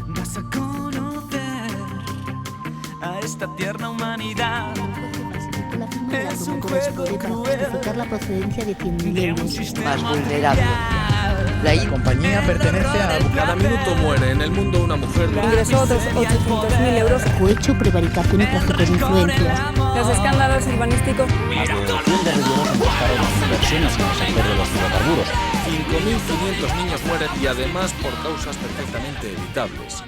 Vas a conocer a esta tierna humanidad. Es un juego cruel justificar la procedencia de 100.000 de un euros. sistema Más vulnerable. mundial. La compañía pertenece a... Cada minuto muere en el mundo una mujer. Ingresó otros 800.000 euros. Cohecho, prevaricación y tráfico de influencias. Los escándalos urbanísticos. Más de 200 regiones empezaron inversiones en el sector de los hidrocarburos. 5.500 niños mueren y además por causas perfectamente evitables.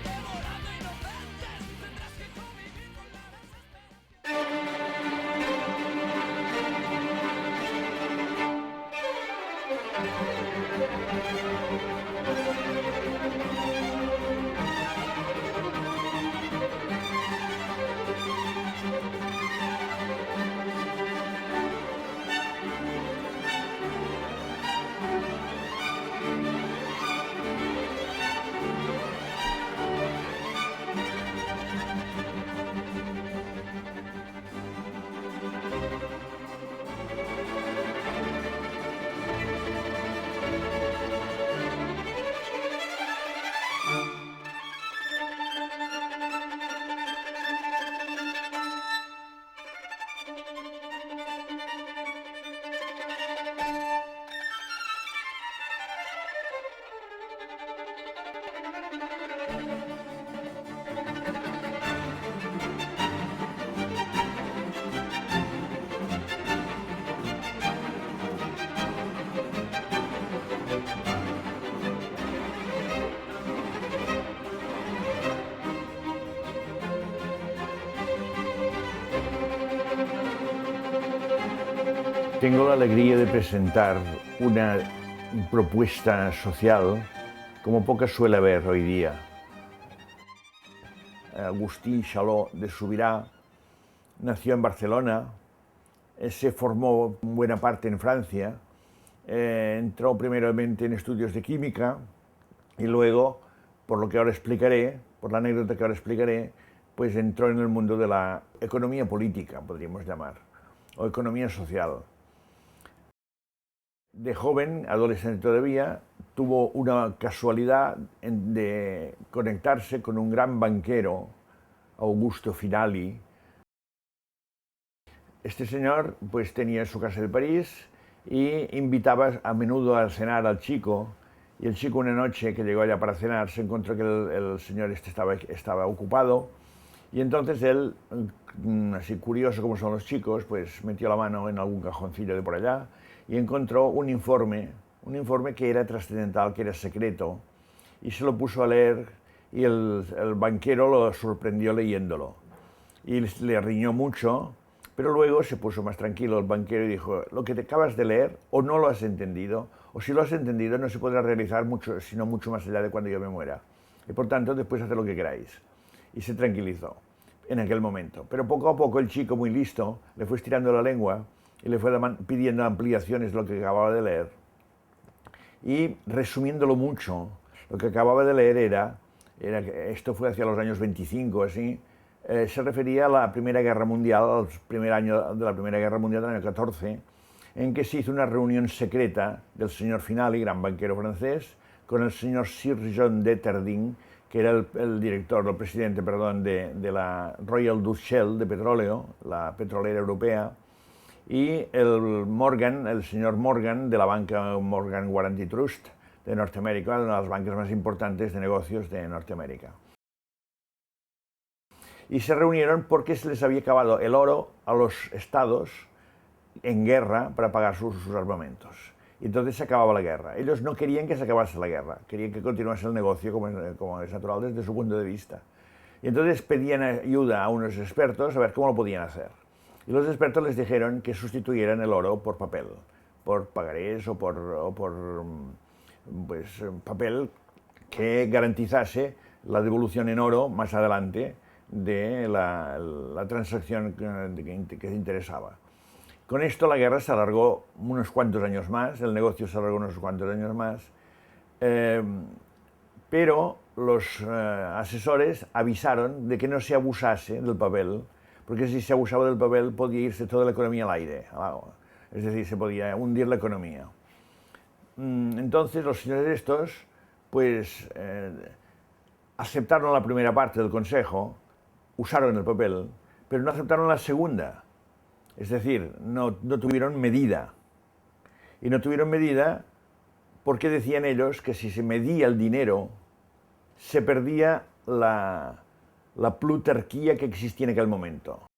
Tengo la alegría de presentar una propuesta social como pocas suele haber hoy día. Agustín Chaló de Subirá nació en Barcelona, se formó en buena parte en Francia, entró primeramente en estudios de química y luego, por lo que ahora explicaré, por la anécdota que ahora explicaré, pues entró en el mundo de la economía política, podríamos llamar, o economía social. De joven, adolescente todavía, tuvo una casualidad de conectarse con un gran banquero, Augusto Finali. Este señor pues tenía su casa de París y invitaba a menudo a cenar al chico, y el chico una noche que llegó allá para cenar se encontró que el señor estaba ocupado, y entonces él, así curioso como son los chicos, pues metió la mano en algún cajoncillo de por allá y encontró un informe que era trascendental, que era secreto, y se lo puso a leer, y el banquero lo sorprendió leyéndolo. Y le riñó mucho, pero luego se puso más tranquilo el banquero y dijo: lo que te acabas de leer o no lo has entendido, o si lo has entendido no se podrá realizar mucho, sino mucho más allá de cuando yo me muera. Y por tanto, después haced lo que queráis. Y se tranquilizó en aquel momento. Pero poco a poco el chico, muy listo, le fue estirando la lengua y le fue pidiendo ampliaciones de lo que acababa de leer. Y resumiéndolo mucho, lo que acababa de leer era que esto fue hacia los años 25, así, se refería a la Primera Guerra Mundial, al primer año de la Primera Guerra Mundial, del año 14, en que se hizo una reunión secreta del señor Finali, gran banquero francés, con el señor Sir John Detterding, que era el director, el presidente, perdón, de la Royal Dutch Shell de petróleo, la petrolera europea, y el señor Morgan, de la banca Morgan Guaranty Trust de Norteamérica, una de las bancas más importantes de negocios de Norteamérica. Y se reunieron porque se les había acabado el oro a los estados en guerra para pagar sus armamentos. Y entonces se acababa la guerra. Ellos no querían que se acabase la guerra, querían que continuase el negocio como es natural desde su punto de vista. Y entonces pedían ayuda a unos expertos a ver cómo lo podían hacer. Y los expertos les dijeron que sustituyeran el oro por papel, por pagarés o por papel que garantizase la devolución en oro más adelante de la transacción que interesaba. Con esto la guerra se alargó unos cuantos años más, el negocio se alargó unos cuantos años más, pero los asesores avisaron de que no se abusase del papel, porque si se abusaba del papel podía irse toda la economía al aire, es decir, se podía hundir la economía. Entonces los señores estos, pues, aceptaron la primera parte del consejo, usaron el papel, pero no aceptaron la segunda. Es decir, no tuvieron medida. Y no tuvieron medida porque decían ellos que si se medía el dinero, se perdía la plutarquía que existía en aquel momento.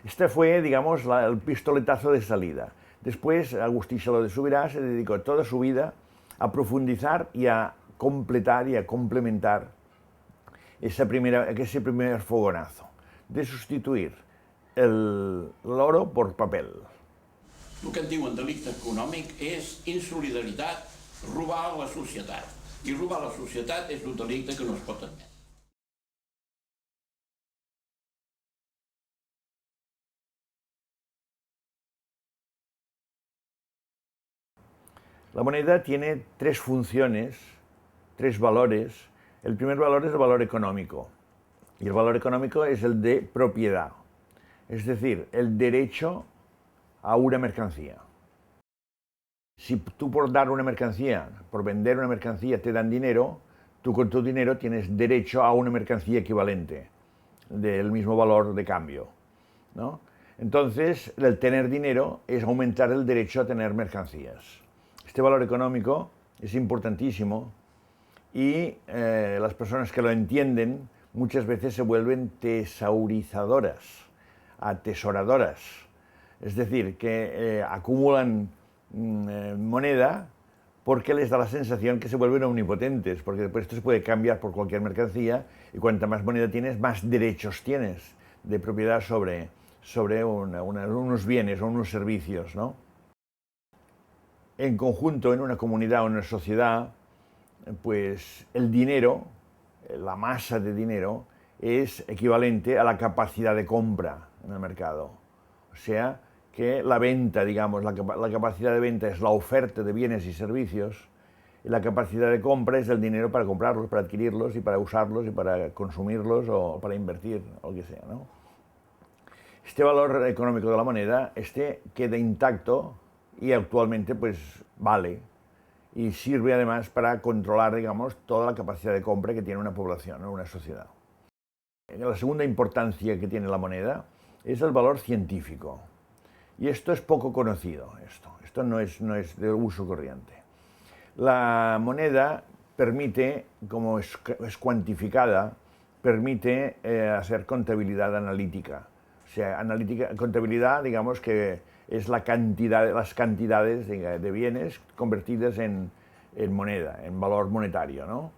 Este fue, digamos, el pistoletazo de salida. Después, Agustí Saló de Subirá se dedicó toda su vida a profundizar y a completar y a complementar ese primer fogonazo, de sustituir l'oro por papel. El que en diuen delicte econòmic és insolidaritat, robar a la societat. I robar a la societat és un delicte que no es pot admetre. La moneda tiene tres funciones, tres valores. El primer valor es el valor económico, y el valor económico es el de propiedad, es decir, el derecho a una mercancía. Si tú por dar una mercancía, por vender una mercancía te dan dinero, tú con tu dinero tienes derecho a una mercancía equivalente, del mismo valor de cambio, ¿no? Entonces, el tener dinero es aumentar el derecho a tener mercancías. Este valor económico es importantísimo y las personas que lo entienden muchas veces se vuelven tesaurizadoras, atesoradoras. Es decir, que acumulan moneda porque les da la sensación que se vuelven omnipotentes, porque después esto se puede cambiar por cualquier mercancía y cuanta más moneda tienes, más derechos tienes de propiedad sobre unos bienes o unos servicios, ¿no? En conjunto, en una comunidad o en una sociedad, pues el dinero, la masa de dinero, es equivalente a la capacidad de compra en el mercado. O sea, que la venta, digamos, la capacidad de venta es la oferta de bienes y servicios, y la capacidad de compra es el dinero para comprarlos, para adquirirlos y para usarlos y para consumirlos o para invertir, o lo que sea, ¿no? Este valor económico de la moneda, queda intacto y actualmente pues vale y sirve además para controlar, digamos, toda la capacidad de compra que tiene una población o una sociedad. La segunda importancia que tiene la moneda es el valor científico. Y esto es poco conocido, esto no es de uso corriente. La moneda permite, como es cuantificada, permite hacer contabilidad analítica. O sea, contabilidad, digamos, que es las cantidades de bienes convertidas en moneda, en valor monetario, ¿no?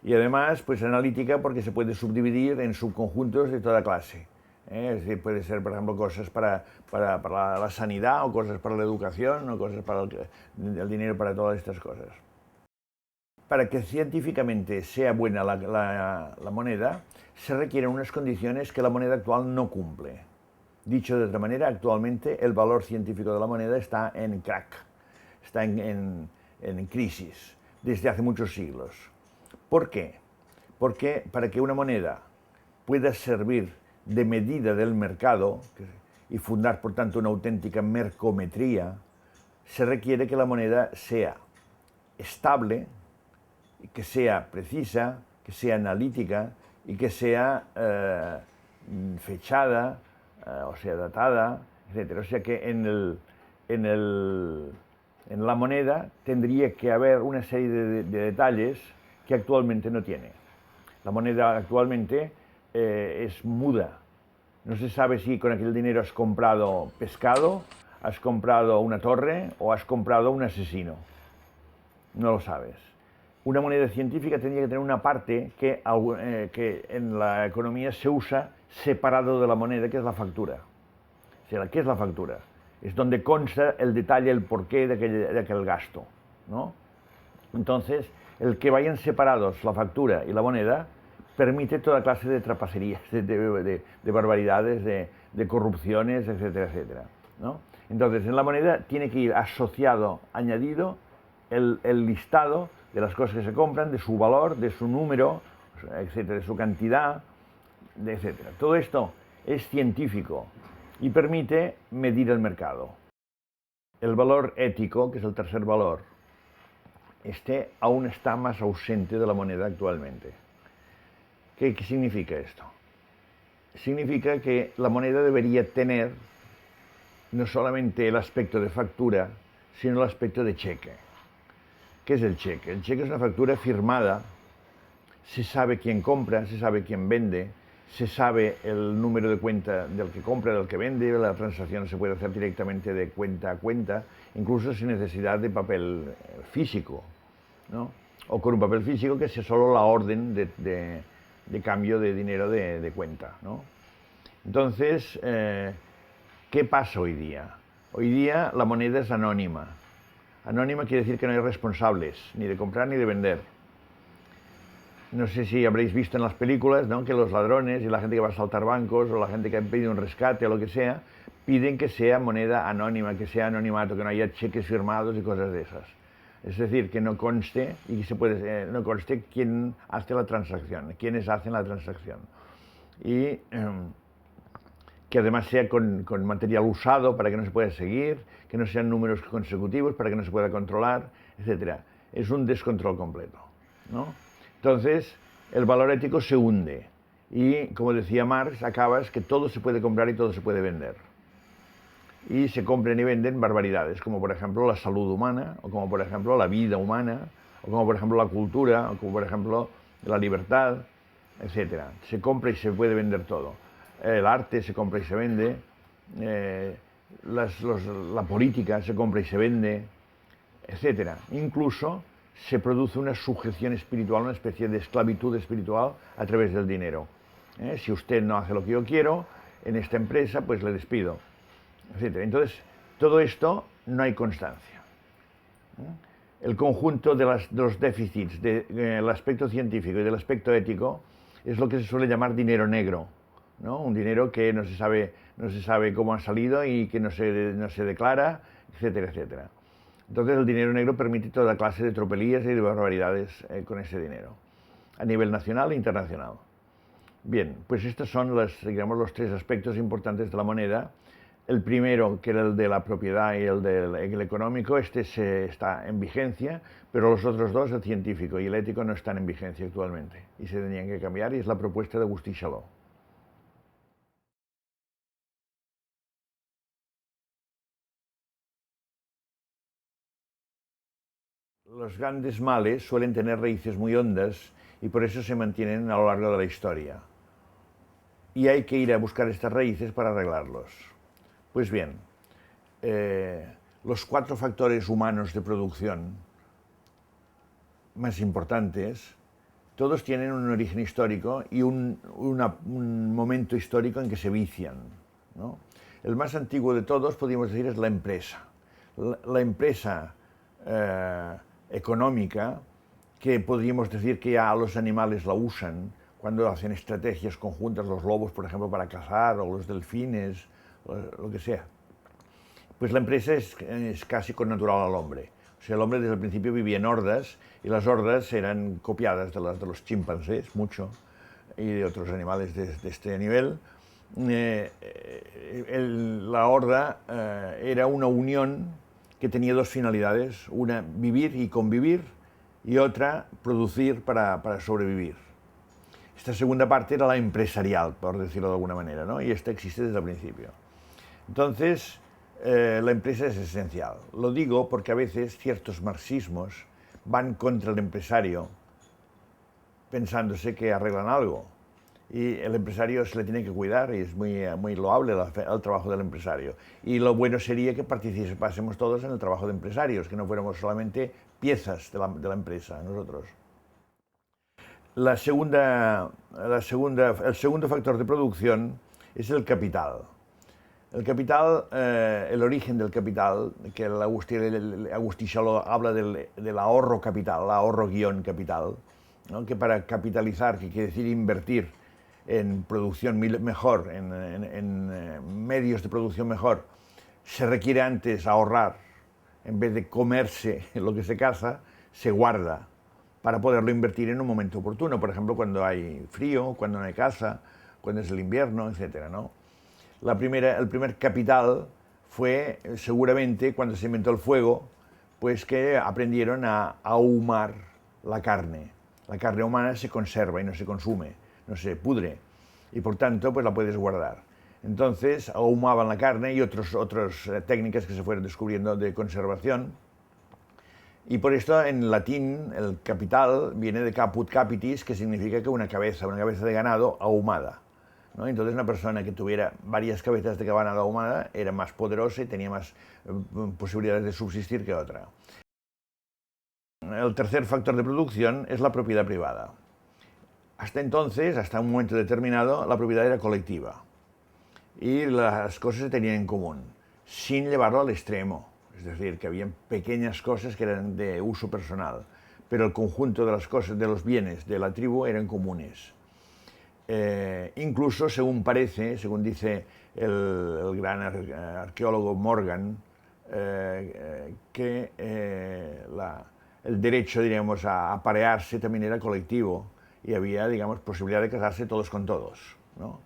Y además, pues analítica porque se puede subdividir en subconjuntos de toda clase. Es decir, puede ser, por ejemplo, cosas para la sanidad, o cosas para la educación, o cosas para el dinero, para todas estas cosas. Para que científicamente sea buena la moneda, se requieren unas condiciones que la moneda actual no cumple. Dicho de otra manera, actualmente el valor científico de la moneda está en crack, está en crisis, desde hace muchos siglos. ¿Por qué? Porque para que una moneda pueda servir de medida del mercado y fundar, por tanto, una auténtica mercometría, se requiere que la moneda sea estable, que sea precisa, que sea analítica y que sea fechada, o sea, datada, etc. O sea que en la moneda tendría que haber una serie de detalles que actualmente no tiene. La moneda actualmente es muda. No se sabe si con aquel dinero has comprado pescado, has comprado una torre o has comprado un asesino. No lo sabes. Una moneda científica tendría que tener una parte que en la economía se usa separado de la moneda, que es la factura. O sea, ¿qué es la factura? Es donde consta el detalle, el porqué de aquel gasto, ¿no? Entonces, el que vayan separados la factura y la moneda permite toda clase de trapacerías, de barbaridades, de corrupciones, etcétera, etcétera, ¿no? Entonces, en la moneda tiene que ir asociado, añadido, el listado de las cosas que se compran, de su valor, de su número, etcétera, de su cantidad, etcétera. Todo esto es científico y permite medir el mercado. El valor ético, que es el tercer valor, aún está más ausente de la moneda actualmente. ¿Qué significa esto? Significa que la moneda debería tener no solamente el aspecto de factura, sino el aspecto de cheque. ¿Qué es el cheque? El cheque es una factura firmada, se sabe quién compra, se sabe quién vende, se sabe el número de cuenta del que compra, del que vende, la transacción se puede hacer directamente de cuenta a cuenta, incluso sin necesidad de papel físico, ¿no? O con un papel físico que sea solo la orden de cambio de dinero de cuenta, ¿no? Entonces, ¿qué pasa hoy día? Hoy día la moneda es anónima. Anónima quiere decir que no hay responsables, ni de comprar ni de vender. No sé si habréis visto en las películas, ¿no?, que los ladrones y la gente que va a asaltar bancos o la gente que ha pedido un rescate o lo que sea, piden que sea moneda anónima, que sea anonimato, que no haya cheques firmados y cosas de esas. Es decir, que no conste, no conste quién hace la transacción, quiénes hacen la transacción. Y que además sea con material usado para que no se pueda seguir, que no sean números consecutivos para que no se pueda controlar, etc. Es un descontrol completo, ¿no? Entonces, el valor ético se hunde y, como decía Marx, acabas que todo se puede comprar y todo se puede vender. Y se compran y venden barbaridades, como por ejemplo la salud humana, o como por ejemplo la vida humana, o como por ejemplo la cultura, o como por ejemplo la libertad, etc. Se compra y se puede vender todo. El arte se compra y se vende, la política se compra y se vende, etc. Incluso se produce una sujeción espiritual, una especie de esclavitud espiritual a través del dinero. Si usted no hace lo que yo quiero en esta empresa, pues le despido, etc. Entonces, todo esto no hay constancia. El conjunto de los déficits del aspecto científico y del aspecto ético es lo que se suele llamar dinero negro, ¿no? Un dinero que no se sabe cómo ha salido y que no se declara, etcétera, etcétera. Entonces el dinero negro permite toda clase de tropelías y de barbaridades con ese dinero, a nivel nacional e internacional. Bien, pues estos son los tres aspectos importantes de la moneda. El primero, que era el de la propiedad y el económico, está en vigencia, pero los otros dos, el científico y el ético, no están en vigencia actualmente y se tenían que cambiar, y es la propuesta de Agustí Chaló. Los grandes males suelen tener raíces muy hondas y por eso se mantienen a lo largo de la historia. Y hay que ir a buscar estas raíces para arreglarlos. Pues bien, los 4 factores humanos de producción más importantes, todos tienen un origen histórico y un momento histórico en que se vician, ¿no? El más antiguo de todos, podríamos decir, es la empresa. La empresa económica, que podríamos decir que ya los animales la usan cuando hacen estrategias conjuntas, los lobos, por ejemplo, para cazar, o los delfines, o lo que sea. Pues la empresa es casi connatural al hombre. O sea, el hombre desde el principio vivía en hordas, y las hordas eran copiadas de los chimpancés, mucho, y de otros animales de este nivel. La horda era una unión que tenía 2 finalidades: una, vivir y convivir, y otra, producir para sobrevivir. Esta segunda parte era la empresarial, por decirlo de alguna manera, ¿no? Y esta existe desde el principio. Entonces, la empresa es esencial. Lo digo porque a veces ciertos marxismos van contra el empresario pensándose que arreglan algo. Y el empresario se le tiene que cuidar, y es muy loable el trabajo del empresario. Y lo bueno sería que participásemos todos en el trabajo de empresarios, que no fuéramos solamente piezas de la empresa, nosotros. El segundo factor de producción es el capital. El capital, el origen del capital, que Agustí Chaló habla del ahorro capital, ahorro-capital, ¿no? Que para capitalizar, que quiere decir invertir en producción mejor, en medios de producción mejor, se requiere antes ahorrar, en vez de comerse lo que se caza, se guarda para poderlo invertir en un momento oportuno, por ejemplo, cuando hay frío, cuando no hay caza, cuando es el invierno, etc., ¿no? El primer capital fue seguramente cuando se inventó el fuego, pues que aprendieron a ahumar la carne. La carne humana se conserva y no se consume, no se pudre, y por tanto pues la puedes guardar. Entonces ahumaban la carne y otras técnicas que se fueron descubriendo de conservación. Y por esto en latín el capital viene de caput capitis, que significa que una cabeza de ganado ahumada, ¿no? Entonces una persona que tuviera varias cabezas de ganado ahumada era más poderosa y tenía más posibilidades de subsistir que otra. El tercer factor de producción es la propiedad privada. Hasta entonces, hasta un momento determinado, la propiedad era colectiva y las cosas se tenían en común, sin llevarlo al extremo. Es decir, que había pequeñas cosas que eran de uso personal, pero el conjunto de las cosas, de los bienes de la tribu eran comunes. Incluso, según parece, según dice el gran arqueólogo Morgan, que el derecho, diríamos, a aparearse también era colectivo y había, digamos, posibilidad de casarse todos con todos, ¿no?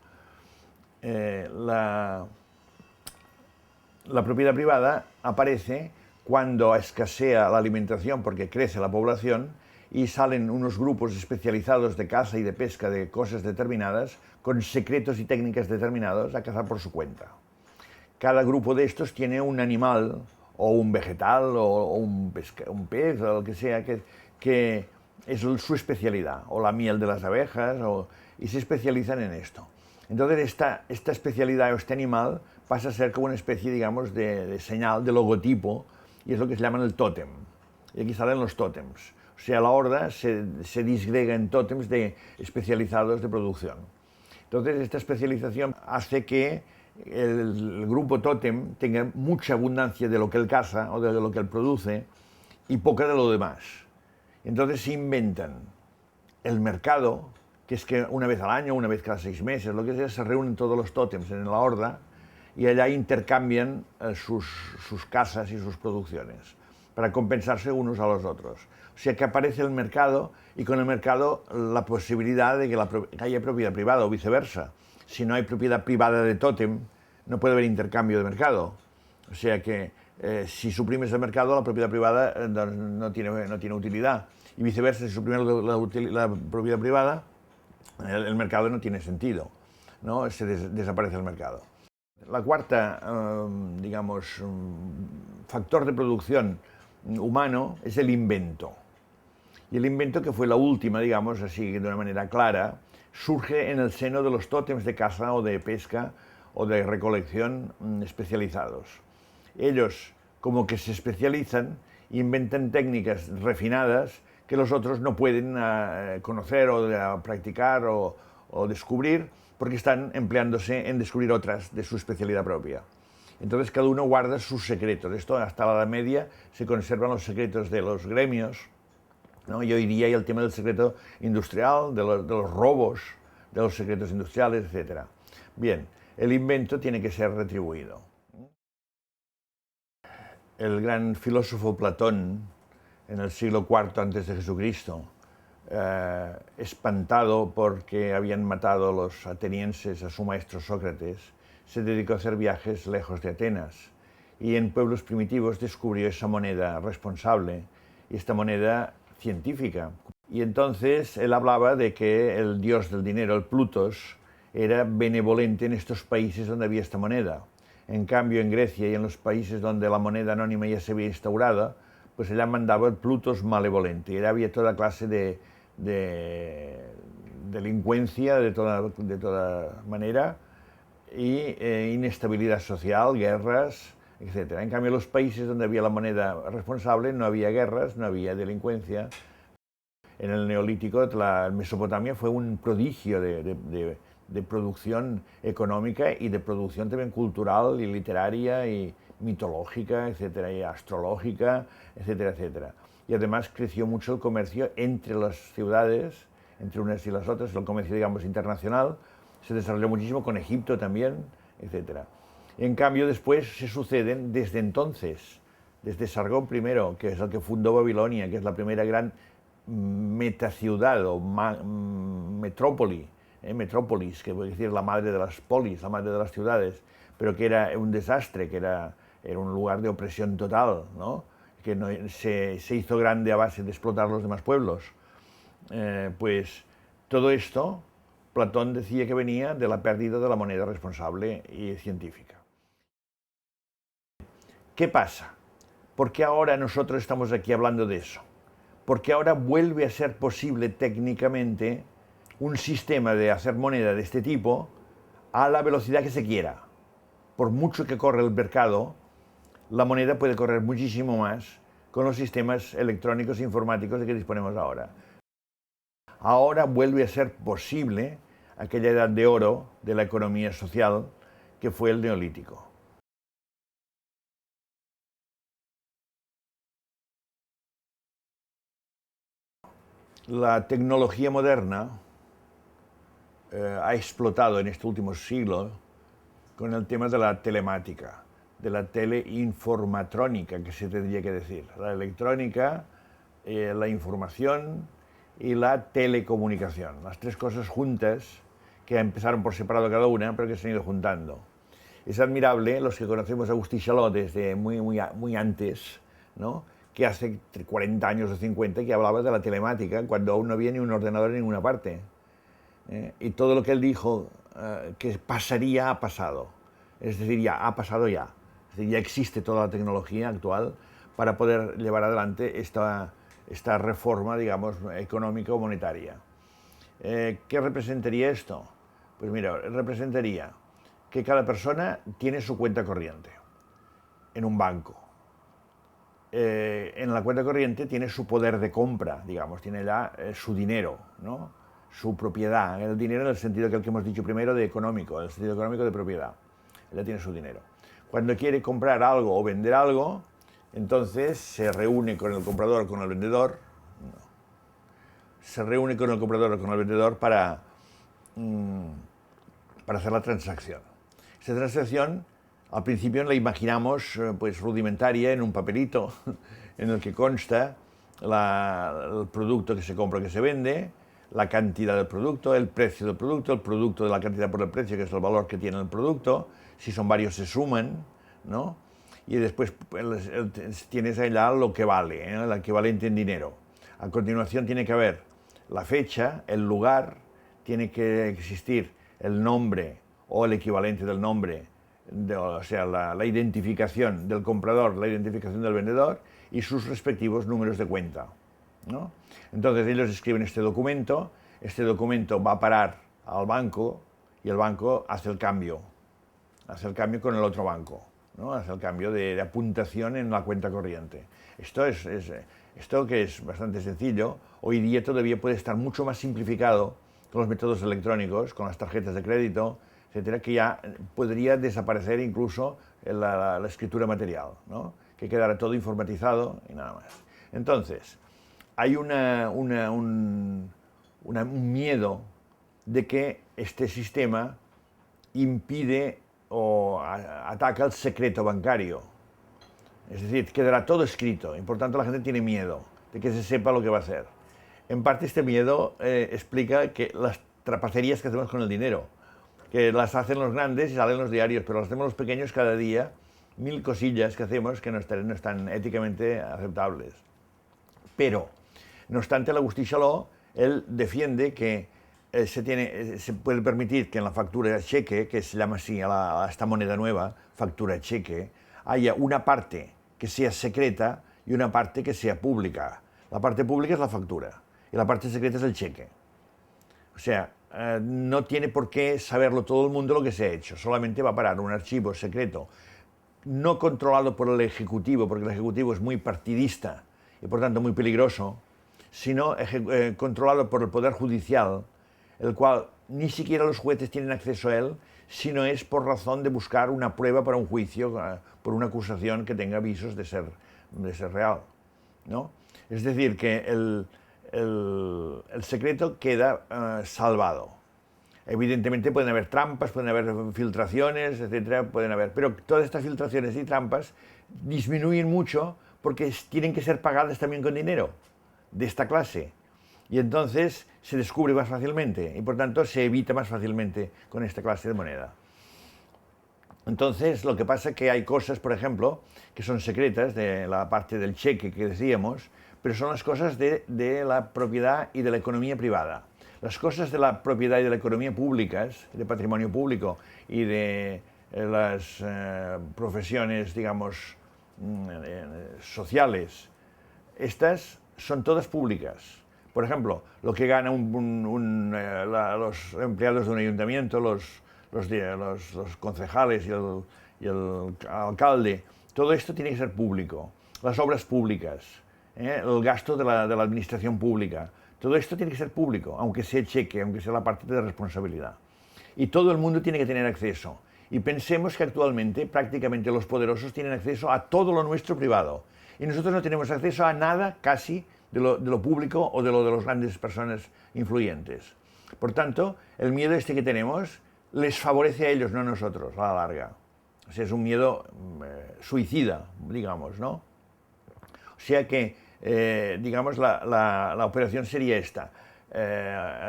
La propiedad privada aparece cuando escasea la alimentación porque crece la población y salen unos grupos especializados de caza y de pesca de cosas determinadas con secretos y técnicas determinados a cazar por su cuenta. Cada grupo de estos tiene un animal o un vegetal o un pez o lo que sea que es su especialidad, o la miel de las abejas, y se especializan en esto. Entonces esta especialidad o este animal pasa a ser como una especie, digamos, de señal, de logotipo, y es lo que se llaman el tótem. Y aquí salen los tótems. O sea, la horda se disgrega en tótems especializados de producción. Entonces, esta especialización hace que el grupo tótem tenga mucha abundancia de lo que él caza o de lo que él produce y poca de lo demás. Entonces se inventan el mercado, que es que una vez al año, una vez cada 6 meses, lo que sea, se reúnen todos los tótems en la horda y allá intercambian sus casas y sus producciones para compensarse unos a los otros. O sea que aparece el mercado y con el mercado la posibilidad de que haya propiedad privada o viceversa. Si no hay propiedad privada de tótem, no puede haber intercambio de mercado. O sea que si suprimes el mercado, la propiedad privada no tiene utilidad. Y viceversa, si suprimes la propiedad privada, el mercado no tiene sentido, ¿no? Desaparece el mercado. La cuarta, digamos, factor de producción humano es el invento. Y el invento, que fue la última, digamos, así de una manera clara, surge en el seno de los tótems de caza o de pesca o de recolección especializados. Ellos, como que se especializan, inventan técnicas refinadas que los otros no pueden conocer o practicar o descubrir, porque están empleándose en descubrir otras de su especialidad propia. Entonces cada uno guarda sus secretos. Esto hasta la Edad Media se conservan los secretos de los gremios, ¿no? Y hoy día hay el tema del secreto industrial, de los robos, de los secretos industriales, etc. Bien, el invento tiene que ser retribuido. El gran filósofo Platón, en el siglo IV antes de Jesucristo, espantado porque habían matado los atenienses a su maestro Sócrates, se dedicó a hacer viajes lejos de Atenas y en pueblos primitivos descubrió esa moneda responsable y esta moneda científica. Y entonces él hablaba de que el dios del dinero, el Plutos, era benevolente en estos países donde había esta moneda. En cambio, en Grecia y en los países donde la moneda anónima ya se había instaurado, pues allá mandaba el Plutos malevolente. Y había toda clase de delincuencia de toda manera y inestabilidad social, guerras, etc. En cambio, en los países donde había la moneda responsable no había guerras, no había delincuencia. En el Neolítico, la Mesopotamia fue un prodigio de producción económica y de producción también cultural y literaria y mitológica, etcétera, y astrológica, etcétera, etcétera. Y además creció mucho el comercio entre las ciudades, entre unas y las otras, el comercio, digamos, internacional, se desarrolló muchísimo con Egipto también, etcétera. En cambio, después se suceden desde entonces, desde Sargón I, que es el que fundó Babilonia, que es la primera gran metaciudad o metrópolis, que puede decir la madre de las polis, la madre de las ciudades, pero que era un desastre, que era un lugar de opresión total, ¿no? Que se hizo grande a base de explotar los demás pueblos. Pues todo esto, Platón decía que venía de la pérdida de la moneda responsable y científica. ¿Qué pasa? ¿Por qué ahora nosotros estamos aquí hablando de eso? Porque ahora vuelve a ser posible técnicamente un sistema de hacer moneda de este tipo a la velocidad que se quiera. Por mucho que corre el mercado, la moneda puede correr muchísimo más con los sistemas electrónicos e informáticos de que disponemos ahora. Ahora vuelve a ser posible aquella edad de oro de la economía social que fue el Neolítico. La tecnología moderna ha explotado en este último siglo con el tema de la telemática, de la teleinformatrónica, que se tendría que decir. La electrónica, la información y la telecomunicación. Las tres cosas juntas, que empezaron por separado cada una, pero que se han ido juntando. Es admirable, los que conocemos a Agustí Charlot desde muy antes, ¿no? Que hace 40 años o 50 que hablaba de la telemática, cuando aún no había ni un ordenador en ninguna parte. Y todo lo que él dijo que pasaría ha pasado. Es decir, ya ha pasado ya. Es decir, ya existe toda la tecnología actual para poder llevar adelante esta reforma, digamos, económica o monetaria. ¿Qué representaría esto? Pues mira, representaría que cada persona tiene su cuenta corriente en un banco. En la cuenta corriente tiene su poder de compra, digamos, tiene ya su dinero, ¿no? Su propiedad, el dinero en el sentido que hemos dicho primero de económico, el sentido económico de propiedad. Él tiene su dinero. Cuando quiere comprar algo o vender algo, entonces se reúne con el comprador o con el vendedor, para hacer la transacción. Esta transacción, al principio la imaginamos pues rudimentaria en un papelito en el que consta el producto que se compra o que se vende, la cantidad del producto, el precio del producto, el producto de la cantidad por el precio, que es el valor que tiene el producto, si son varios se suman, ¿no? Y después tienes allá lo que vale, el equivalente en dinero. A continuación tiene que haber la fecha, el lugar, tiene que existir el nombre o el equivalente del nombre, o sea, la identificación del comprador, la identificación del vendedor y sus respectivos números de cuenta, ¿no? Entonces ellos escriben este documento va a parar al banco y el banco hace el cambio con el otro banco, ¿no? Hace el cambio de apuntación en la cuenta corriente. Esto que es bastante sencillo, hoy día todavía puede estar mucho más simplificado con los métodos electrónicos, con las tarjetas de crédito, etcétera, que ya podría desaparecer incluso la escritura material, ¿no? Que quedara todo informatizado y nada más. Entonces, hay un miedo de que este sistema impide o ataca el secreto bancario. Es decir, quedará todo escrito y por tanto la gente tiene miedo de que se sepa lo que va a hacer. En parte este miedo explica que las trapacerías que hacemos con el dinero, que las hacen los grandes y salen los diarios, pero las hacemos los pequeños cada día, 1000 cosillas que hacemos que no están éticamente aceptables. Pero, no obstante, el Agustí Charlot, él defiende que se puede permitir que en la factura cheque, que se llama así a esta moneda nueva, factura cheque, haya una parte que sea secreta y una parte que sea pública. La parte pública es la factura y la parte secreta es el cheque. O sea, no tiene por qué saberlo todo el mundo lo que se ha hecho, solamente va a parar un archivo secreto, no controlado por el Ejecutivo, porque el Ejecutivo es muy partidista y por tanto muy peligroso, sino controlado por el Poder Judicial, el cual ni siquiera los jueces tienen acceso a él, sino es por razón de buscar una prueba para un juicio, por una acusación que tenga visos de ser real, ¿no? Es decir, que el secreto queda salvado. Evidentemente pueden haber trampas, pueden haber filtraciones, etcétera, pueden haber, pero todas estas filtraciones y trampas disminuyen mucho porque tienen que ser pagadas también con dinero de esta clase. Y entonces se descubre más fácilmente y por tanto se evita más fácilmente con esta clase de moneda. Entonces lo que pasa es que hay cosas, por ejemplo, que son secretas de la parte del cheque que decíamos, pero son las cosas de la propiedad y de la economía privada. Las cosas de la propiedad y de la economía públicas, de patrimonio público y de las profesiones, digamos, sociales, estas son todas públicas. Por ejemplo, lo que gana los empleados de un ayuntamiento, los concejales y el alcalde, todo esto tiene que ser público. Las obras públicas, el gasto de la administración pública, todo esto tiene que ser público, aunque sea cheque, aunque sea la parte de responsabilidad. Y todo el mundo tiene que tener acceso. Y pensemos que actualmente prácticamente los poderosos tienen acceso a todo lo nuestro privado. Y nosotros no tenemos acceso a nada casi de lo público o de lo de las grandes personas influyentes. Por tanto, el miedo este que tenemos les favorece a ellos, no a nosotros, a la larga. O sea, es un miedo suicida, digamos, ¿no? O sea que, digamos, la operación sería esta.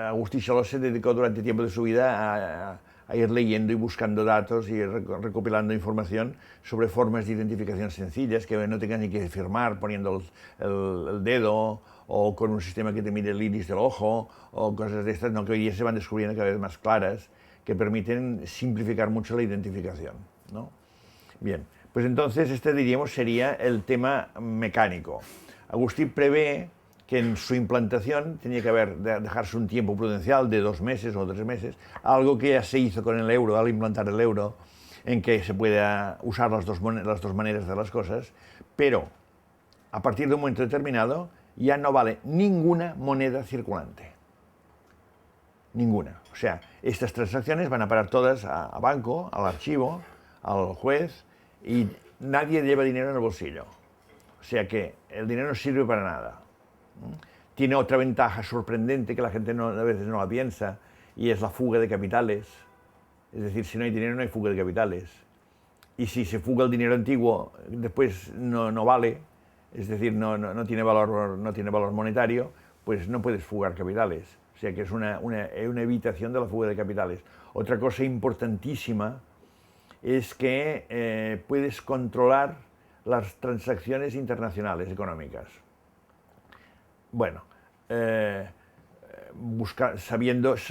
Agustí Saló se dedicó durante tiempo de su vida a ir leyendo y buscando datos y recopilando información sobre formas de identificación sencillas, que no tengas ni que firmar poniendo el dedo o con un sistema que te mire el iris del ojo o cosas de estas, no, que hoy día se van descubriendo cada vez más claras, que permiten simplificar mucho la identificación, ¿no? Bien, pues entonces este, diríamos, sería el tema mecánico. Agustí prevé que en su implantación tenía que dejarse un tiempo prudencial de 2 meses o 3 meses, algo que ya se hizo con el euro, al implantar el euro, en que se pueda usar las dos maneras de las cosas, pero a partir de un momento determinado ya no vale ninguna moneda circulante. Ninguna. O sea, estas transacciones van a parar todas a banco, al archivo, al juez, y nadie lleva dinero en el bolsillo. O sea que el dinero no sirve para nada. Tiene otra ventaja sorprendente que la gente a veces no la piensa, y es la fuga de capitales. Es decir, si no hay dinero no hay fuga de capitales. Y si se fuga el dinero antiguo, después no vale, es decir, no tiene valor monetario, pues no puedes fugar capitales. O sea que es una evitación de la fuga de capitales. Otra cosa importantísima es que puedes controlar las transacciones internacionales económicas. Bueno,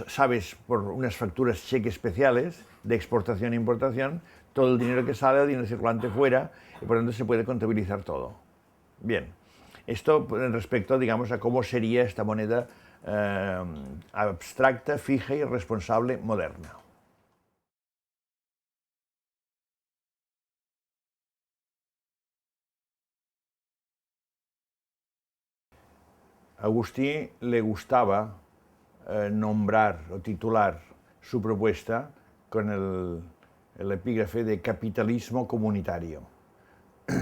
sabes por unas facturas cheque especiales de exportación e importación todo el dinero que sale, el dinero circulante fuera, y por lo tanto se puede contabilizar todo. Bien, esto respecto, digamos, a cómo sería esta moneda abstracta, fija y responsable moderna. A Agustí le gustaba nombrar o titular su propuesta con el epígrafe de capitalismo comunitario.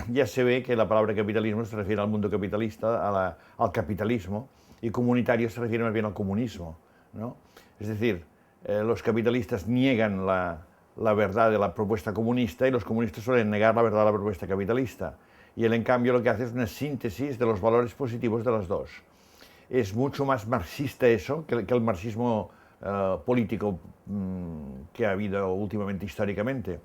Ya se ve que la palabra capitalismo se refiere al mundo capitalista, al capitalismo, y comunitario se refiere más bien al comunismo, ¿no? Es decir, los capitalistas niegan la verdad de la propuesta comunista y los comunistas suelen negar la verdad de la propuesta capitalista. Y él, en cambio, lo que hace es una síntesis de los valores positivos de las dos. Es mucho más marxista eso que el marxismo político que ha habido últimamente históricamente,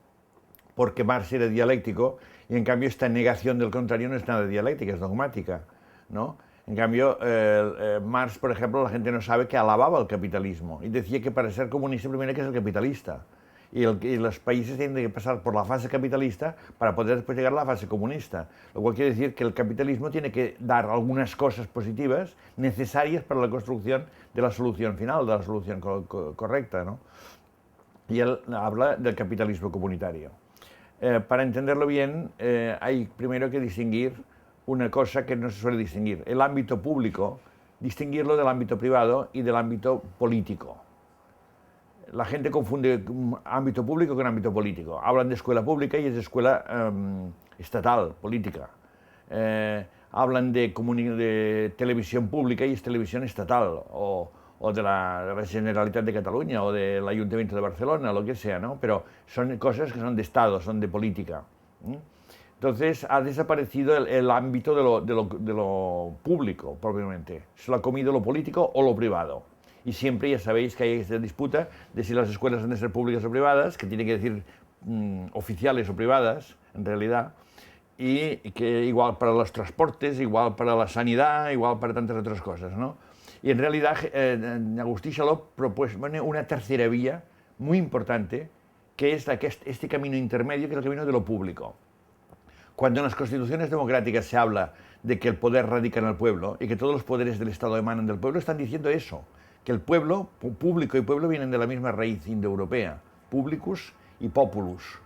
porque Marx era dialéctico y en cambio esta negación del contrario no es nada dialéctica, es dogmática, ¿no? En cambio, Marx, por ejemplo, la gente no sabe que alababa el capitalismo y decía que para ser comunista primero hay que ser capitalista. Y los países tienen que pasar por la fase capitalista para poder después llegar a la fase comunista. Lo cual quiere decir que el capitalismo tiene que dar algunas cosas positivas necesarias para la construcción de la solución final, de la solución correcta, ¿no? Y él habla del capitalismo comunitario. Para entenderlo bien, hay primero que distinguir una cosa que no se suele distinguir. El ámbito público, distinguirlo del ámbito privado y del ámbito político. La gente confunde ámbito público con ámbito político. Hablan de escuela pública y es de escuela estatal, política. Hablan de televisión pública y es televisión estatal o o de la Generalitat de Cataluña o del Ayuntamiento de Barcelona, lo que sea, ¿no? Pero son cosas que son de Estado, son de política. Entonces ha desaparecido el ámbito de lo público, propiamente. Se lo ha comido lo político o lo privado. Y siempre ya sabéis que hay esta disputa de si las escuelas han de ser públicas o privadas, que tiene que decir oficiales o privadas, en realidad, y que igual para los transportes, igual para la sanidad, igual para tantas otras cosas, ¿no? Y en realidad Agustí Saló propone una tercera vía muy importante, que es este camino intermedio, que es el camino de lo público. Cuando en las constituciones democráticas se habla de que el poder radica en el pueblo y que todos los poderes del Estado emanan del pueblo, están diciendo eso, que el pueblo, público y pueblo, vienen de la misma raíz indoeuropea, publicus y populus.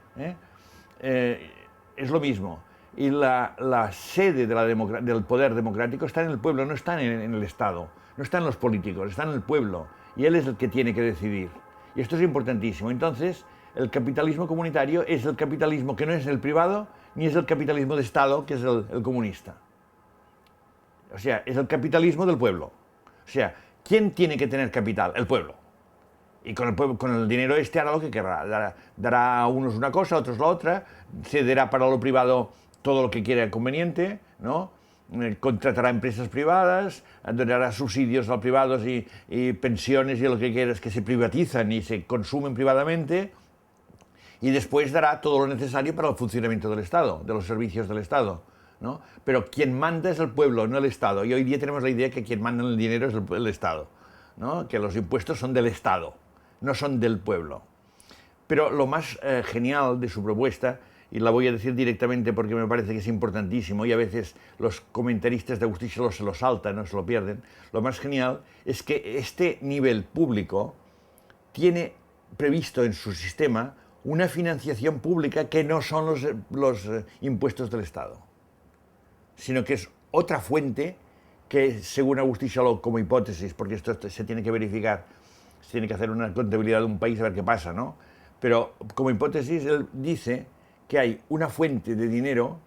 Es lo mismo. Y la sede del poder democrático está en el pueblo, no está en el Estado, no está en los políticos, está en el pueblo. Y él es el que tiene que decidir. Y esto es importantísimo. Entonces, el capitalismo comunitario es el capitalismo que no es el privado, ni es el capitalismo de Estado, que es el comunista. O sea, es el capitalismo del pueblo. O sea, ¿quién tiene que tener capital? El pueblo. Y con el dinero hará lo que querrá. Dará a unos una cosa, a otros la otra, cederá para lo privado todo lo que quiera conveniente, ¿no? Contratará empresas privadas, donará subsidios a privados y pensiones y lo que quieras que se privatizan y se consumen privadamente, y después dará todo lo necesario para el funcionamiento del Estado, de los servicios del Estado, ¿no? Pero quien manda es el pueblo, no el Estado, y hoy día tenemos la idea que quien manda el dinero es el Estado, ¿no? Que los impuestos son del Estado, no son del pueblo. Pero lo más genial de su propuesta, y la voy a decir directamente porque me parece que es importantísimo, y a veces los comentaristas de Agustí Saló se lo saltan, no se lo pierden, lo más genial es que este nivel público tiene previsto en su sistema una financiación pública que no son los impuestos del Estado, sino que es otra fuente que, según Agustí Saló, como hipótesis, porque esto se tiene que verificar, se tiene que hacer una contabilidad de un país a ver qué pasa, ¿no? Pero como hipótesis él dice que hay una fuente de dinero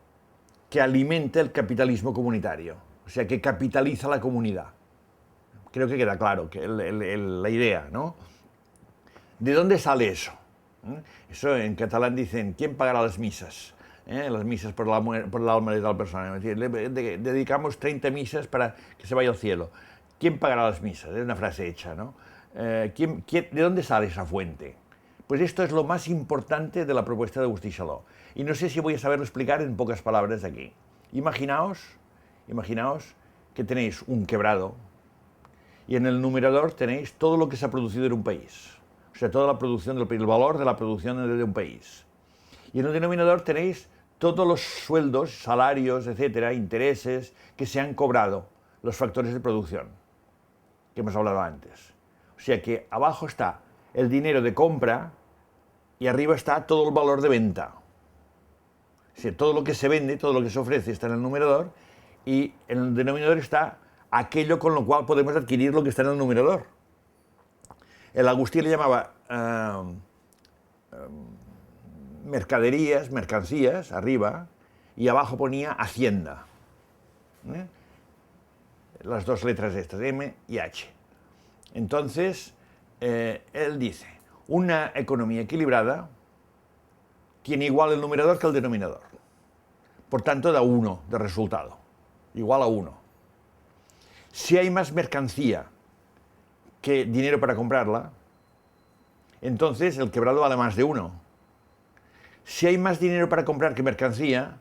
que alimenta el capitalismo comunitario, o sea, que capitaliza la comunidad. Creo que queda claro que la idea, ¿no? ¿De dónde sale eso? Eso en catalán dicen, ¿quién pagará las misas? Las misas por el alma de tal persona. Es decir, dedicamos 30 misas para que se vaya al cielo. ¿Quién pagará las misas? Es una frase hecha, ¿no? ¿De dónde sale esa fuente? Pues esto es lo más importante de la propuesta de Agustí Saló. Y no sé si voy a saberlo explicar en pocas palabras aquí. Imaginaos que tenéis un quebrado y en el numerador tenéis todo lo que se ha producido en un país. O sea, toda la producción del país, el valor de la producción de un país. Y en el denominador tenéis todos los sueldos, salarios, etcétera, intereses que se han cobrado, los factores de producción que hemos hablado antes. O sea que abajo está el dinero de compra y arriba está todo el valor de venta. O sea, todo lo que se vende, todo lo que se ofrece está en el numerador y en el denominador está aquello con lo cual podemos adquirir lo que está en el numerador. El Agustí le llamaba mercaderías, mercancías, arriba, y abajo ponía Hacienda. Las dos letras estas, M y H. Entonces, él dice, una economía equilibrada tiene igual el numerador que el denominador. Por tanto, da 1 de resultado, igual a 1. Si hay más mercancía que dinero para comprarla, entonces el quebrado vale más de 1. Si hay más dinero para comprar que mercancía,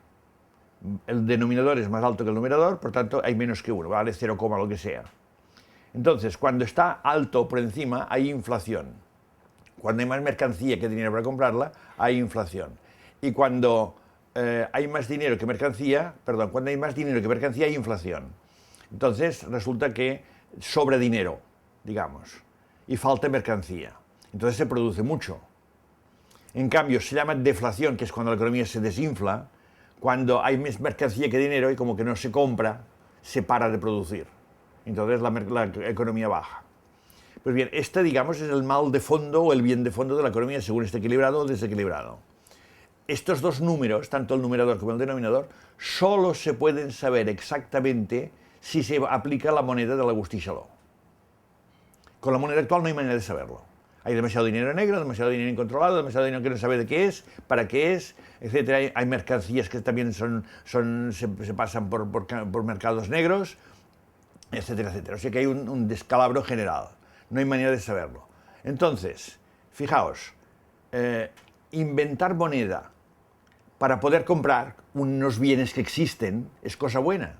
el denominador es más alto que el numerador, por tanto hay menos que 1, vale 0, lo que sea. Entonces, cuando está alto por encima, hay inflación. Cuando hay más mercancía que dinero para comprarla, hay inflación. Y cuando hay más dinero que mercancía, cuando hay más dinero que mercancía, hay inflación. Entonces, resulta que sobra dinero, digamos, y falta mercancía. Entonces se produce mucho. En cambio, se llama deflación, que es cuando la economía se desinfla, cuando hay más mercancía que dinero y como que no se compra, se para de producir. Entonces la economía baja. Pues bien, este, digamos, es el mal de fondo o el bien de fondo de la economía, según esté equilibrado o desequilibrado. Estos dos números, tanto el numerador como el denominador, solo se pueden saber exactamente si se aplica la moneda del Agustí Saló. Con la moneda actual no hay manera de saberlo. Hay demasiado dinero negro, demasiado dinero incontrolado, demasiado dinero que no sabe de qué es, para qué es, etc. Hay mercancías que también se pasan por mercados negros, etcétera, etcétera. O sea que hay un descalabro general. No hay manera de saberlo. Entonces, fijaos, inventar moneda para poder comprar unos bienes que existen es cosa buena.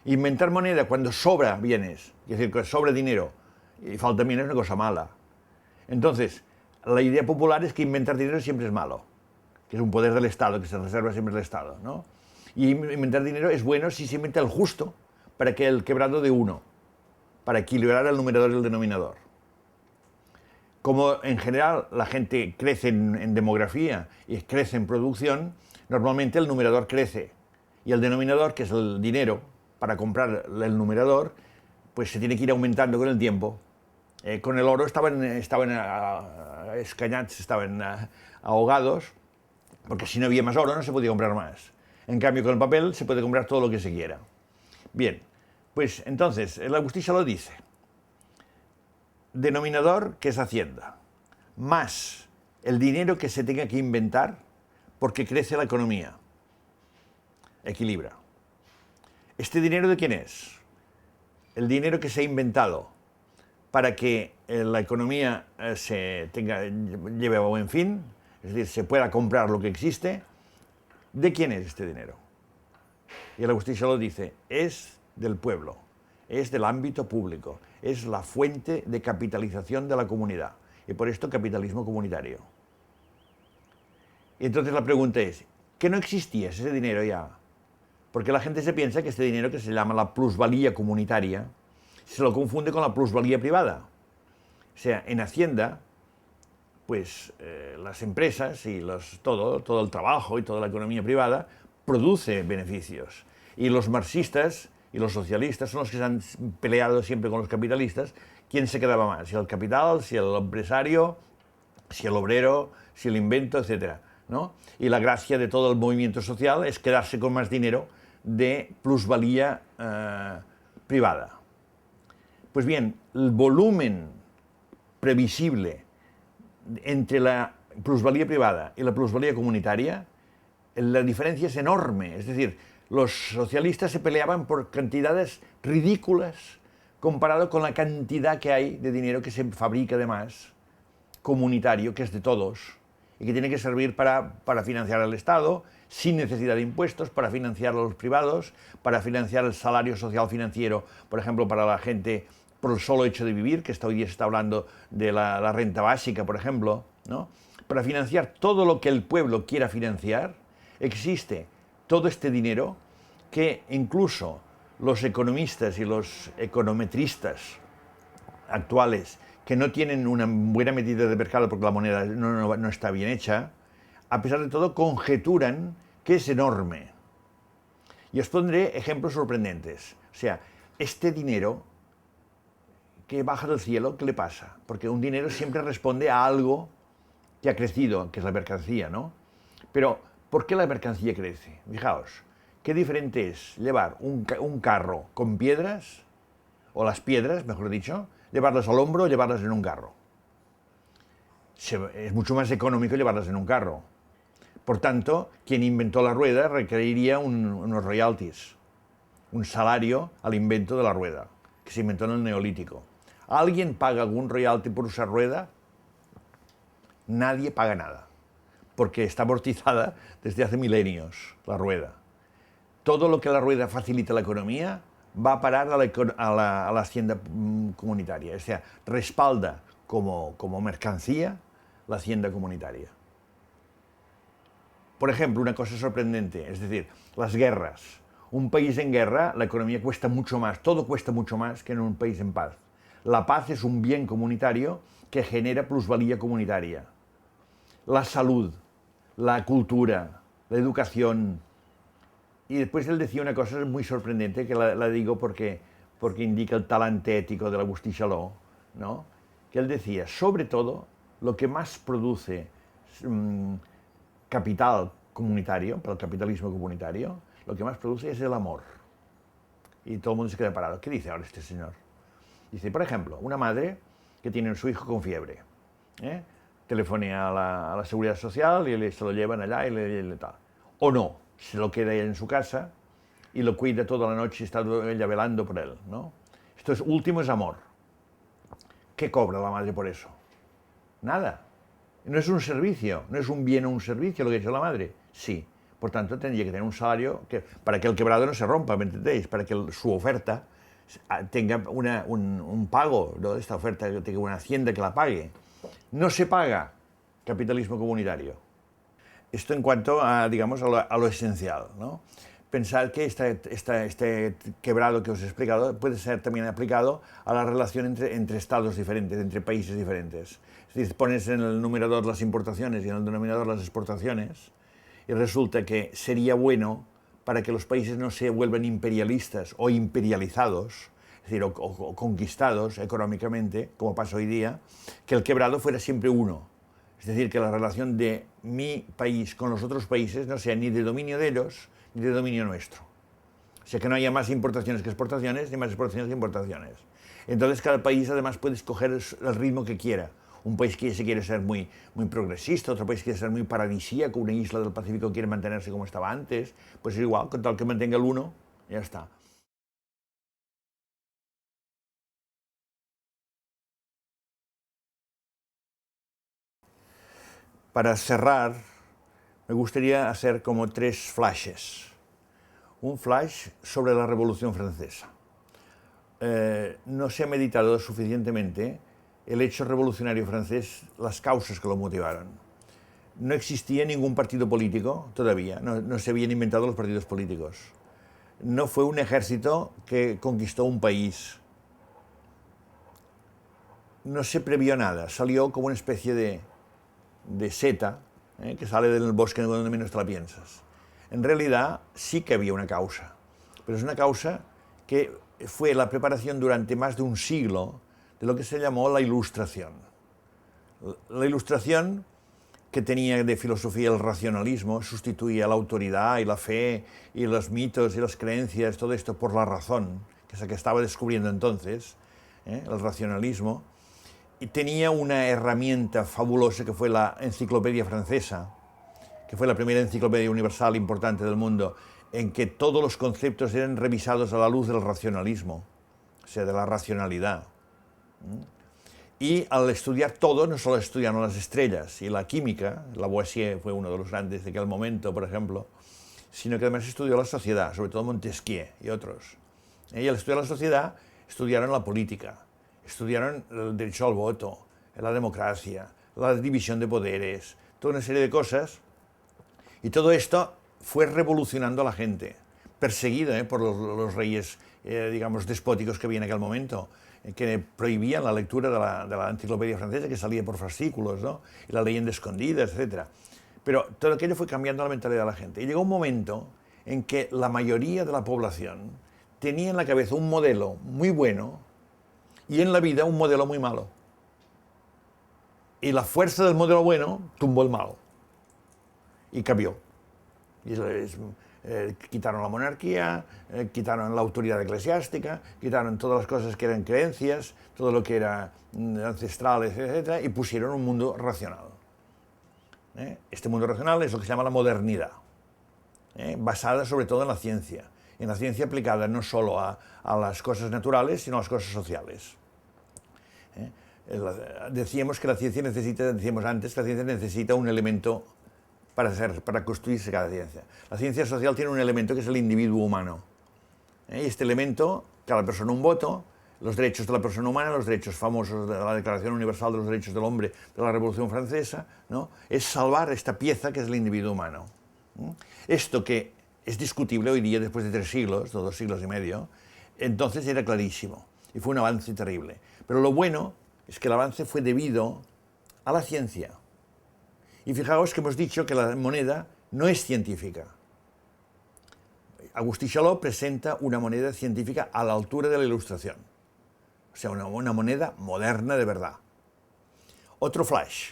Inventar moneda cuando sobra bienes, es decir, que sobra dinero y falta bienes, es una cosa mala. Entonces, la idea popular es que inventar dinero siempre es malo, que es un poder del Estado, que se reserva siempre el Estado, ¿no? Y inventar dinero es bueno si se inventa el justo, para que el quebrado de uno, para equilibrar el numerador y el denominador. Como en general la gente crece en demografía y crece en producción, normalmente el numerador crece y el denominador, que es el dinero para comprar el numerador, pues se tiene que ir aumentando con el tiempo. Con el oro estaban escañats, estaban ahogados, porque si no había más oro no se podía comprar más. En cambio, con el papel se puede comprar todo lo que se quiera. Bien, pues entonces, el Agustí Saló dice, denominador, que es Hacienda, más el dinero que se tenga que inventar porque crece la economía. Equilibra. ¿Este dinero de quién es? El dinero que se ha inventado para que la economía lleve a buen fin, es decir, se pueda comprar lo que existe. ¿De quién es este dinero? Y el Agustí Saló dice, es del pueblo, es del ámbito público, es la fuente de capitalización de la comunidad. Y por esto capitalismo comunitario. Y entonces la pregunta es, ¿qué no existía ese dinero ya? Porque la gente se piensa que este dinero, que se llama la plusvalía comunitaria, se lo confunde con la plusvalía privada. O sea, en Hacienda, pues las empresas y todo el trabajo y toda la economía privada produce beneficios. Y los marxistas y los socialistas son los que se han peleado siempre con los capitalistas. ¿Quién se quedaba más? Si el capital, si el empresario, si el obrero, si el invento, etc., ¿no? Y la gracia de todo el movimiento social es quedarse con más dinero de plusvalía privada. Pues bien, el volumen previsible entre la plusvalía privada y la plusvalía comunitaria, la diferencia es enorme. Es decir, los socialistas se peleaban por cantidades ridículas comparado con la cantidad que hay de dinero que se fabrica además, comunitario, que es de todos, y que tiene que servir para financiar al Estado, sin necesidad de impuestos, para financiar a los privados, para financiar el salario social financiero, por ejemplo, para la gente por el solo hecho de vivir, que hoy día se está hablando de la renta básica, por ejemplo, ¿no? Para financiar todo lo que el pueblo quiera financiar, existe todo este dinero que incluso los economistas y los econometristas actuales, que no tienen una buena medida de mercado porque la moneda no está bien hecha, a pesar de todo conjeturan que es enorme. Y os pondré ejemplos sorprendentes. O sea, este dinero que baja del cielo, ¿qué le pasa? Porque un dinero siempre responde a algo que ha crecido, que es la mercancía, ¿no? Pero, ¿por qué la mercancía crece? Fijaos, qué diferente es llevar un carro con piedras, o las piedras, mejor dicho, llevarlas al hombro o llevarlas en un carro. Es mucho más económico llevarlas en un carro. Por tanto, quien inventó la rueda requeriría unos royalties, un salario al invento de la rueda, que se inventó en el Neolítico. ¿Alguien paga algún royalty por usar rueda? Nadie paga nada, porque está amortizada desde hace milenios la rueda. Todo lo que la rueda facilita la economía va a parar a la hacienda comunitaria, o sea, respalda como mercancía la hacienda comunitaria. Por ejemplo, una cosa sorprendente, es decir, las guerras. Un país en guerra, la economía cuesta mucho más, todo cuesta mucho más que en un país en paz. La paz es un bien comunitario que genera plusvalía comunitaria. La salud, la cultura, la educación. Y después él decía una cosa muy sorprendente, que la digo porque indica el talante ético del Agustí Saló, ¿no? Que él decía, sobre todo, lo que más produce capital comunitario, para el capitalismo comunitario, lo que más produce es el amor. Y todo el mundo se queda parado. ¿Qué dice ahora este señor? Dice, por ejemplo, una madre que tiene a su hijo con fiebre, telefonea a la seguridad social y se lo llevan allá y le tal. O no, se lo queda ella en su casa y lo cuida toda la noche y está ella velando por él, ¿no? Esto es último, es amor. ¿Qué cobra la madre por eso? Nada. No es un servicio, no es un bien o un servicio lo que ha hecho la madre. Sí. Por tanto, tendría que tener un salario para que el quebrado no se rompa, ¿me entendéis? Para que su oferta tenga un pago, ¿no? Esta oferta, que tenga una hacienda que la pague. No se paga capitalismo comunitario. Esto en cuanto a, digamos, a lo esencial, ¿no? Pensar que este quebrado que os he explicado puede ser también aplicado a la relación entre estados diferentes, entre países diferentes. Es decir, pones en el numerador las importaciones y en el denominador las exportaciones, y resulta que sería bueno para que los países no se vuelvan imperialistas o imperializados, es decir, o conquistados económicamente, como pasa hoy día, que el quebrado fuera siempre uno. Es decir, que la relación de mi país con los otros países no sea ni de dominio de ellos, ni de dominio nuestro. O sea, que no haya más importaciones que exportaciones, ni más exportaciones que importaciones. Entonces, cada país además puede escoger el ritmo que quiera. Un país que se quiere ser muy progresista, otro país quiere ser muy paradisíaco, una isla del Pacífico quiere mantenerse como estaba antes, pues es igual, con tal que mantenga el uno, ya está. Para cerrar, me gustaría hacer como 3 flashes. Un flash sobre la Revolución Francesa. No se ha meditado suficientemente el hecho revolucionario francés, las causas que lo motivaron. No existía ningún partido político todavía, no se habían inventado los partidos políticos. No fue un ejército que conquistó un país. No se previó nada, salió como una especie de seta que sale del bosque donde menos te la piensas. En realidad sí que había una causa, pero es una causa que fue la preparación durante más de un siglo de lo que se llamó la Ilustración. La Ilustración, que tenía de filosofía el racionalismo, sustituía la autoridad y la fe y los mitos y las creencias, todo esto por la razón, que es la que estaba descubriendo entonces, el racionalismo, y tenía una herramienta fabulosa que fue la Enciclopedia Francesa, que fue la primera enciclopedia universal importante del mundo, en que todos los conceptos eran revisados a la luz del racionalismo, o sea, de la racionalidad. Y al estudiar todo, no solo estudiaron las estrellas y la química, Lavoisier fue uno de los grandes de aquel momento, por ejemplo, sino que además estudió la sociedad, sobre todo Montesquieu y otros. Y al estudiar la sociedad, estudiaron la política, estudiaron el derecho al voto, la democracia, la división de poderes, toda una serie de cosas, y todo esto fue revolucionando a la gente, perseguida por los reyes, digamos, despóticos que había en aquel momento, que prohibían la lectura de la enciclopedia francesa, que salía por fascículos, ¿no? Y la leyenda escondida, etc. Pero todo aquello fue cambiando la mentalidad de la gente. Y llegó un momento en que la mayoría de la población tenía en la cabeza un modelo muy bueno y en la vida un modelo muy malo. Y la fuerza del modelo bueno tumbó el malo. Y cambió. Y quitaron la monarquía, quitaron la autoridad eclesiástica, quitaron todas las cosas que eran creencias, todo lo que era ancestrales, etc., y pusieron un mundo racional. Este mundo racional es lo que se llama la modernidad, basada sobre todo en la ciencia aplicada no solo a las cosas naturales, sino a las cosas sociales. Decíamos que la ciencia decíamos antes que la ciencia necesita un elemento para construirse cada ciencia. La ciencia social tiene un elemento que es el individuo humano. Y este elemento, cada persona un voto, los derechos de la persona humana, los derechos famosos de la Declaración Universal de los Derechos del Hombre de la Revolución Francesa, ¿no? Es salvar esta pieza que es el individuo humano. Esto que es discutible hoy día, después de 3 siglos, 2 siglos y medio, entonces era clarísimo y fue un avance terrible. Pero lo bueno es que el avance fue debido a la ciencia. Y fijaos que hemos dicho que la moneda no es científica. Agustí Charlot presenta una moneda científica a la altura de la Ilustración. O sea, una moneda moderna de verdad. Otro flash.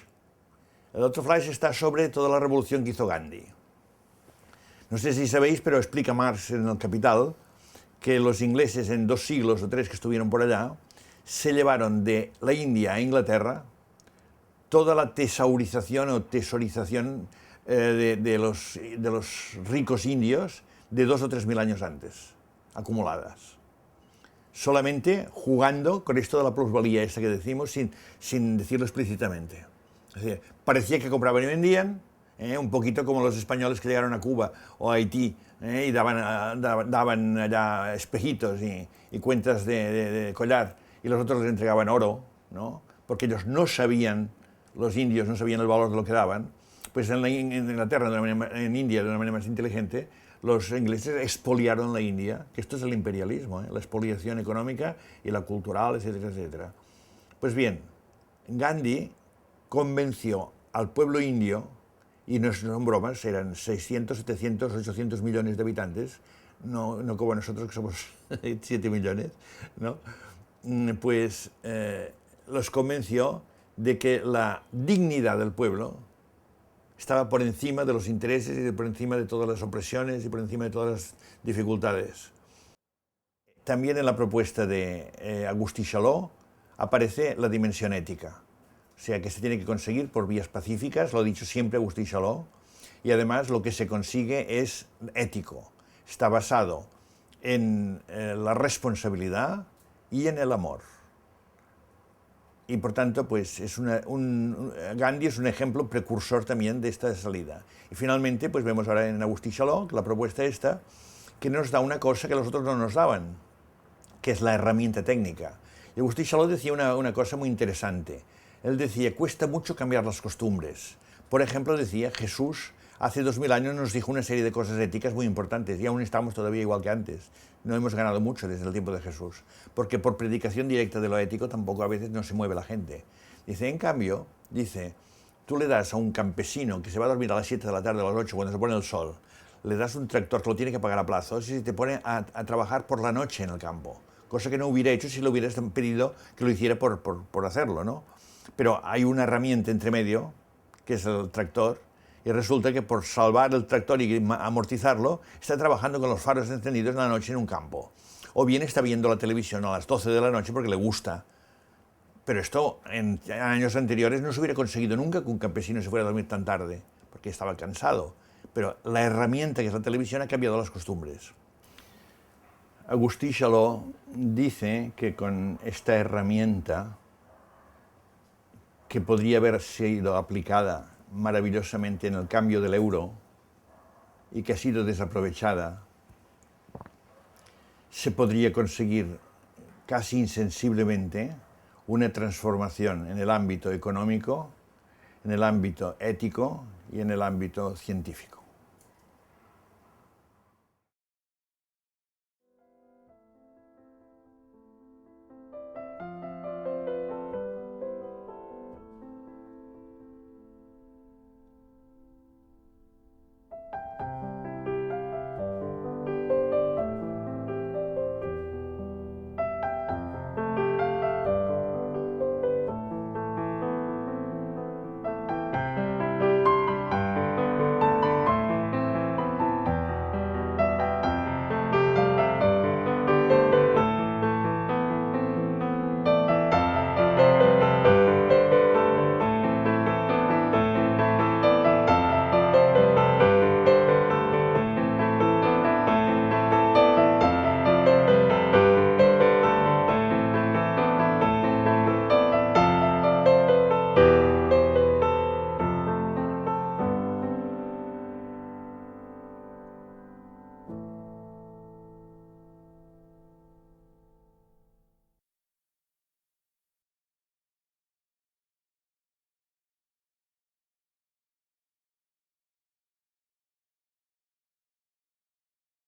El otro flash está sobre toda la revolución que hizo Gandhi. No sé si sabéis, pero explica Marx en el Capital que los ingleses en 2 siglos o 3 que estuvieron por allá se llevaron de la India a Inglaterra toda la tesaurización o tesorización de los ricos indios de 2 o 3 mil años antes, acumuladas. Solamente jugando con esto de la plusvalía esta que decimos sin decirlo explícitamente. Es decir, parecía que compraban y vendían, un poquito como los españoles que llegaron a Cuba o a Haití y daban allá espejitos y cuentas de collar y los otros les entregaban oro, ¿no? Porque ellos no sabían, los indios no sabían el valor de lo que daban. Pues en Inglaterra, en India, de una manera más inteligente, los ingleses expoliaron la India, que esto es el imperialismo, la expoliación económica y la cultural, etcétera, etcétera. Pues bien, Gandhi convenció al pueblo indio, y no son bromas, eran 600, 700, 800 millones de habitantes, no como nosotros que somos 7 millones, ¿no? Pues los convenció de que la dignidad del pueblo estaba por encima de los intereses y por encima de todas las opresiones y por encima de todas las dificultades. También en la propuesta de Agustí Chaló aparece la dimensión ética, o sea que se tiene que conseguir por vías pacíficas, lo ha dicho siempre Agustí Chaló, y además lo que se consigue es ético, está basado en la responsabilidad y en el amor. Y por tanto, pues Gandhi es un ejemplo precursor también de esta salida. Y finalmente, pues vemos ahora en Agustí Chaló la propuesta esta, que nos da una cosa que los otros no nos daban, que es la herramienta técnica. Y Agustí Chaló decía una cosa muy interesante. Él decía, cuesta mucho cambiar las costumbres. Por ejemplo, decía, Jesús hace 2000 años nos dijo una serie de cosas éticas muy importantes y aún estamos todavía igual que antes. No hemos ganado mucho desde el tiempo de Jesús, porque por predicación directa de lo ético tampoco a veces no se mueve la gente. Dice, en cambio, dice, tú le das a un campesino que se va a dormir a las 7 de la tarde o a las 8 cuando se pone el sol, le das un tractor que lo tiene que pagar a plazos y te pone a trabajar por la noche en el campo, cosa que no hubiera hecho si le hubieras pedido que lo hiciera por hacerlo, ¿no? Pero hay una herramienta entre medio, que es el tractor, y resulta que por salvar el tractor y amortizarlo, está trabajando con los faros encendidos en la noche en un campo. O bien está viendo la televisión a las 12 de la noche porque le gusta. Pero esto en años anteriores no se hubiera conseguido nunca que un campesino se fuera a dormir tan tarde, porque estaba cansado. Pero la herramienta que es la televisión ha cambiado las costumbres. Agustí Chaló dice que con esta herramienta, que podría haber sido aplicada maravillosamente en el cambio del euro y que ha sido desaprovechada, se podría conseguir casi insensiblemente una transformación en el ámbito económico, en el ámbito ético y en el ámbito científico.